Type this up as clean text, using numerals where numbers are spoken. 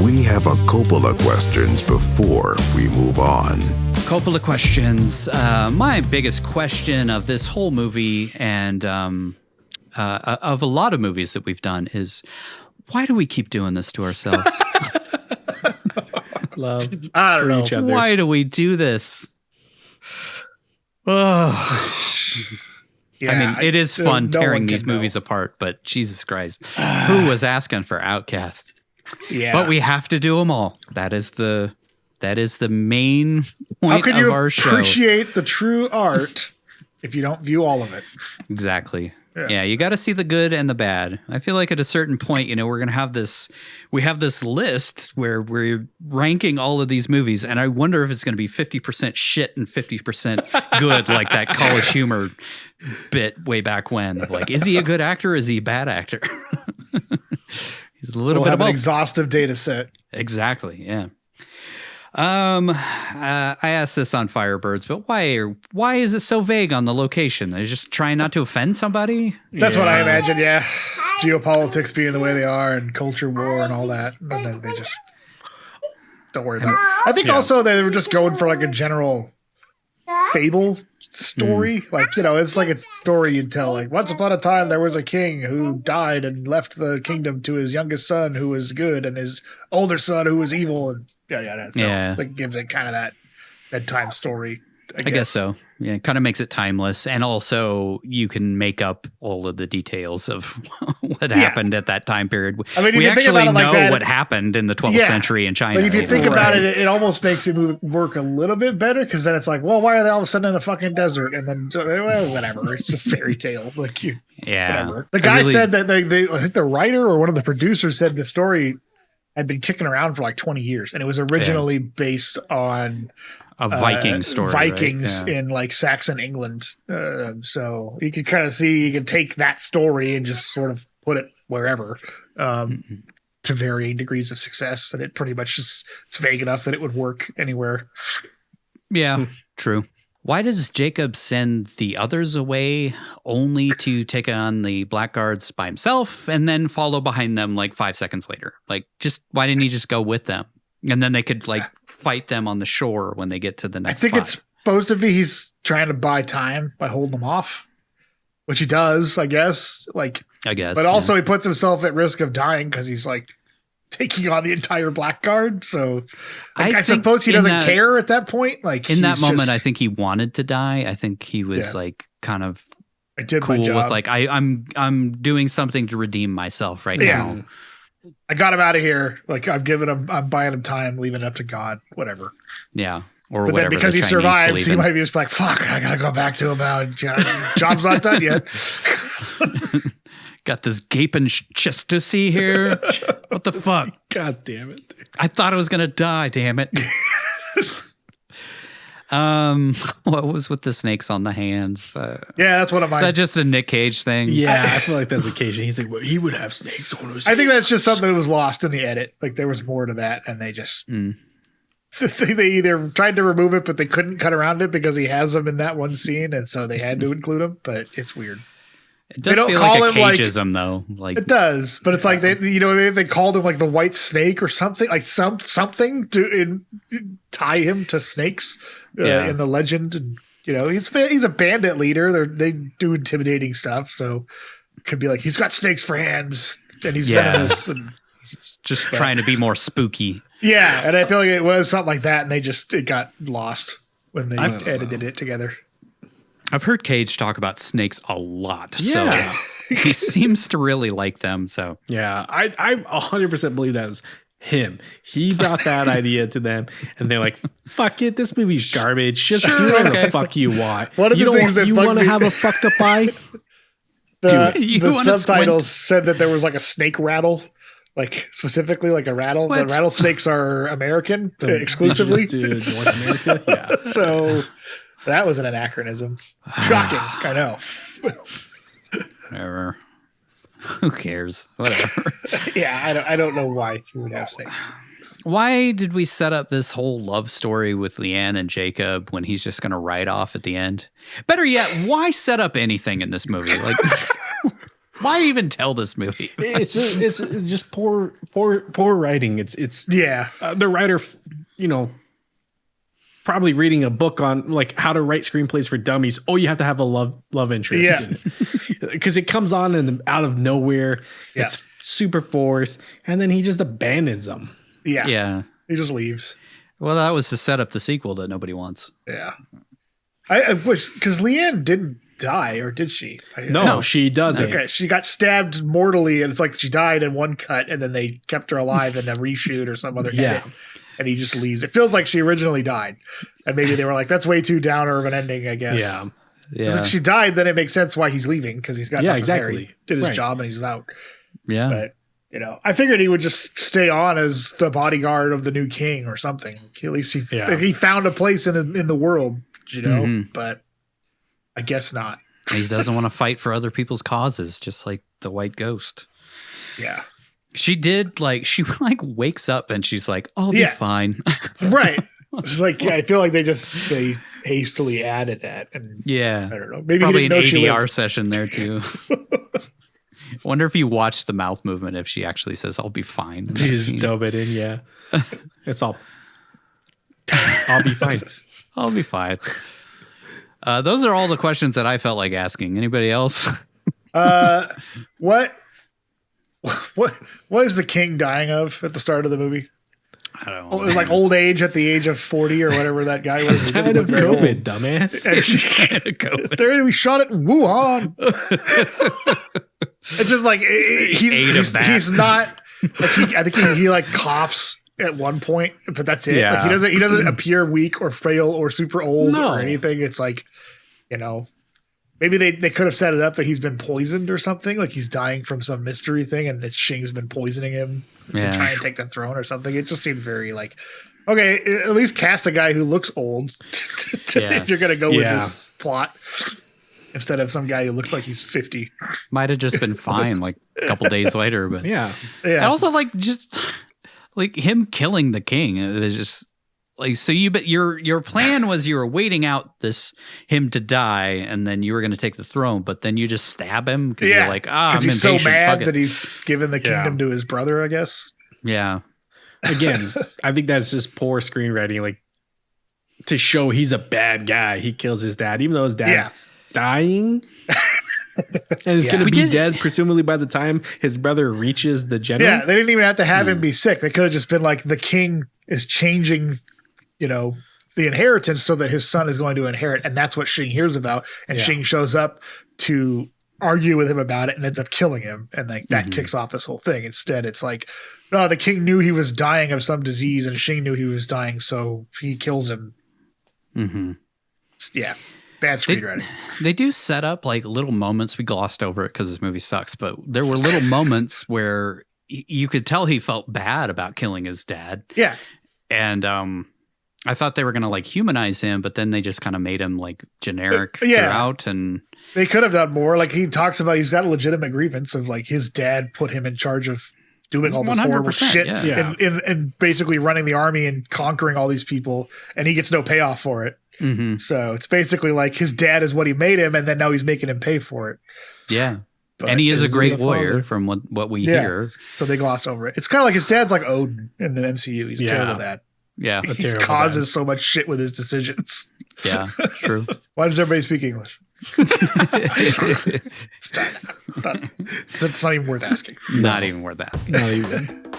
We have a Coppola questions before we move on. Coppola questions. My biggest question of this whole movie and of a lot of movies that we've done is, why do we keep doing this to ourselves? Love. I don't know. Each other. Why do we do this? Oh. Yeah, I mean, it is fun no tearing one these can know. movies apart, but Jesus Christ, who was asking for Outcast? Yeah. But we have to do them all. That is the main point How can of you our show. appreciate the true art if you don't view all of it? Exactly. Yeah. Yeah, you got to see the good and the bad. I feel like at a certain point, we're going to have this, we have this list where we're ranking all of these movies, and I wonder if it's going to be 50% shit and 50% good, like that College Humor bit way back when. Like, is he a good actor or is he a bad actor? He's a little We'll bit have of an both. exhaustive data set. Exactly. Yeah. I asked this on Firebirds, but why is it so vague on the location? They're just trying not to offend somebody. That's what I imagine, yeah. Geopolitics being the way they are and culture war and all that. And then they just don't worry about it. I think also they were just going for like a general fable story. Like, it's like a story you'd tell. Like, once upon a time, there was a king who died and left the kingdom to his youngest son who was good and his older son who was evil. And yeah. So it gives it kind of that bedtime story. I guess so. Yeah, it kind of makes it timeless. And also you can make up all of the details of what happened at that time period. I mean, if we you think actually about it like know that, what happened in the 12th century in China. But if you think about it, it almost makes it work a little bit better because then it's like, well, why are they all of a sudden in a fucking desert? And then, well, whatever. It's a fairy tale. Like whatever. The guy said that I think the writer or one of the producers said the story had been kicking around for like 20 years. And it was originally based on a Viking story. Vikings in like Saxon England. So you can kind of see, you can take that story and just sort of put it wherever to varying degrees of success. And it pretty much just, it's vague enough that it would work anywhere. Yeah, true. Why does Jacob send the others away only to take on the Blackguards by himself and then follow behind them like 5 seconds later? Like, why didn't he just go with them? And then they could fight them on the shore when they get to the next spot. It's supposed to be he's trying to buy time by holding them off, which he does, I guess. But also he puts himself at risk of dying because he's like taking on the entire Blackguard. So I suppose he doesn't care at that point. Like in that moment, I think he wanted to die. I think he was kind of I did cool my job. with I'm doing something to redeem myself right now. I got him out of here. Like I'm buying him time, leaving it up to God, whatever. Yeah. Or but whatever. Then because the he Chinese survives, he in. might be just like, fuck, I gotta go back to him now. Job's not done yet. Got this gaping chest to see here. What the fuck? God damn it. I thought I was gonna die, damn it. What was with the snakes on the hands? Yeah, that's one of mine. Is that just a Nick Cage thing? Yeah, I feel like that's occasion. He's like, well, he would have snakes on his I think that's just something that was lost in the edit. Like there was more to that, and they just they either tried to remove it, but they couldn't cut around it because he has them in that one scene, and so they had to include them. But it's weird. It does feel like a cageism, though. Like it does, but it's like they called him like the white snake or something, like something to tie him to snakes in the legend. And he's a bandit leader. They do intimidating stuff, so it could be like he's got snakes for hands and he's venomous and just trying to be more spooky. Yeah, and I feel like it was something like that, and it got lost when they edited it together. I've heard Cage talk about snakes a lot, so he seems to really like them. So yeah, I 100% believe that was him. He brought that idea to them, and they're like, "Fuck it, this movie's garbage. Just do whatever the fuck you want. One of the things that you want to have a fucked up eye." The subtitles said that there was like a snake rattle. Like specifically like a rattle. What? The rattlesnakes are American exclusively. Just North America. Yeah. So that was an anachronism. Shocking. I know. Whatever. Who cares? Whatever. Yeah, I don't know why you would have snakes. Why did we set up this whole love story with Leanne and Jacob when he's just going to ride off at the end? Better yet, why set up anything in this movie? Like, Why even tell this movie? It's just poor writing. It's the writer, probably reading a book on like how to write screenplays for dummies. Oh, you have to have a love interest in it because it comes on out of nowhere. Yeah. It's super forced, and then he just abandons them. Yeah. He just leaves. Well, that was to set up the sequel that nobody wants. Yeah. I wish, because Leanne didn't die, or did she? No, she doesn't. Okay, she got stabbed mortally, and it's like she died in one cut, and then they kept her alive in a reshoot or some other edit, and he just leaves. It feels like she originally died, and maybe they were like, "That's way too downer of an ending," I guess. Yeah. Because if she died, then it makes sense why he's leaving, because he's got nothing there. He did his job, and he's out. Yeah. But I figured he would just stay on as the bodyguard of the new king or something. At least he found a place in the world, But I guess not. He doesn't want to fight for other people's causes, just like the White Ghost. Yeah. She did she wakes up and she's like, I'll be fine. Right. It's like, I feel like they hastily added that. And I don't know. Maybe probably he didn't an know ADR session there too. I wonder if you watch the mouth movement, if she actually says, I'll be fine. She just dub it in. Yeah. It's all, I'll be fine. I'll be fine. Those are all the questions that I felt like asking. Anybody else? What is the king dying of at the start of the movie? I don't know. It was like old age at the age of 40 or whatever that guy was. He's died of COVID, dumbass. We shot it in Wuhan. It's just like he's not. Like I think he like coughs at one point, but that's it. Yeah. Like he doesn't appear weak or frail or super old or anything. It's like, maybe they could have set it up that he's been poisoned or something. Like he's dying from some mystery thing, and Shing's been poisoning him to try and take the throne or something. It just seemed very like, okay, at least cast a guy who looks old if you're gonna go with this plot, instead of some guy who looks like he's 50. Might have just been fine like a couple days later, but And also just like him killing the king. It was just like, so your plan was you were waiting out him to die, and then you were going to take the throne, but then you just stab him because you're like, I'm he's impatient. so mad that he's given the kingdom to his brother, I guess. Yeah. Again, I think that's just poor screenwriting. Like, to show he's a bad guy, he kills his dad, even though his dad's dying. And he's going to be dead, presumably, by the time his brother reaches the general. Yeah, they didn't even have to have him be sick. They could have just been like, the king is changing, the inheritance so that his son is going to inherit. And that's what Shing hears about. And Shing shows up to argue with him about it and ends up killing him. And like that kicks off this whole thing. Instead, it's like, no, the king knew he was dying of some disease, and Shing knew he was dying, so he kills him. Yeah. Bad screenwriting. They do set up like little moments. We glossed over it because this movie sucks, but there were little moments where you could tell he felt bad about killing his dad. Yeah. And I thought they were going to like humanize him, but then they just kind of made him like generic throughout. And they could have done more. Like he talks about, he's got a legitimate grievance of like his dad put him in charge of doing all this horrible shit and basically running the army and conquering all these people, and he gets no payoff for it. So it's basically like his dad is what he made him, and then now he's making him pay for it. Yeah. But and he is a great warrior from what we hear. So they gloss over it. It's kind of like his dad's like Odin in the MCU. He's terrible at that. Yeah. He causes so much shit with his decisions. Yeah, true. Why does everybody speak English? It's not even worth asking. Not even worth asking. Not even.